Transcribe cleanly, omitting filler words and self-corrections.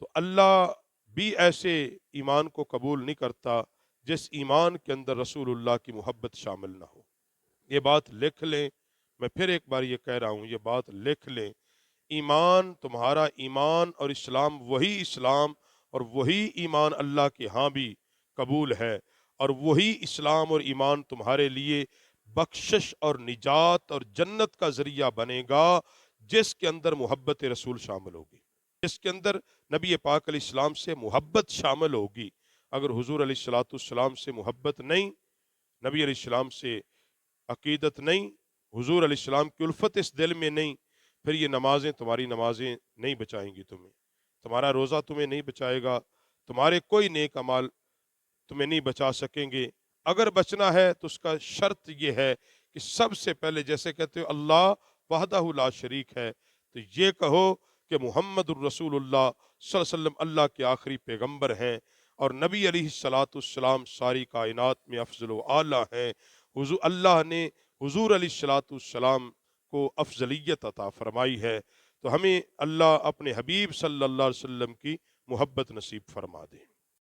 تو اللہ بھی ایسے ایمان کو قبول نہیں کرتا جس ایمان کے اندر رسول اللہ کی محبت شامل نہ ہو۔ یہ بات لکھ لیں، میں پھر ایک بار یہ کہہ رہا ہوں، یہ بات لکھ لیں۔ ایمان، تمہارا ایمان اور اسلام وہی اسلام اور وہی ایمان اللہ کے ہاں بھی قبول ہے، اور وہی اسلام اور ایمان تمہارے لیے بخشش اور نجات اور جنت کا ذریعہ بنے گا جس کے اندر محبت رسول شامل ہوگی، جس کے اندر نبی پاک علیہ السلام سے محبت شامل ہوگی۔ اگر حضور علیہ الصلوۃ والسلام سے محبت نہیں، نبی علیہ السلام سے عقیدت نہیں، حضور علیہ السلام کی الفت اس دل میں نہیں، پھر یہ نمازیں، تمہاری نمازیں نہیں بچائیں گی تمہیں، تمہارا روزہ تمہیں نہیں بچائے گا، تمہارے کوئی نیک اعمال تمہیں نہیں بچا سکیں گے۔ اگر بچنا ہے تو اس کا شرط یہ ہے کہ سب سے پہلے، جیسے کہتے ہو اللہ وحدہ لا شریک ہے، تو یہ کہو کہ محمد الرسول اللہ صلی اللہ علیہ وسلم اللہ کے آخری پیغمبر ہیں، اور نبی علیہ الصلوۃ والسلام ساری کائنات میں افضل و اعلیٰ ہیں۔ حضور اللہ نے حضور علیہ الصلوۃ والسلام کو افضلیت عطا فرمائی ہے، تو ہمیں اللہ اپنے حبیب صلی اللہ علیہ وسلم کی محبت نصیب فرما دے۔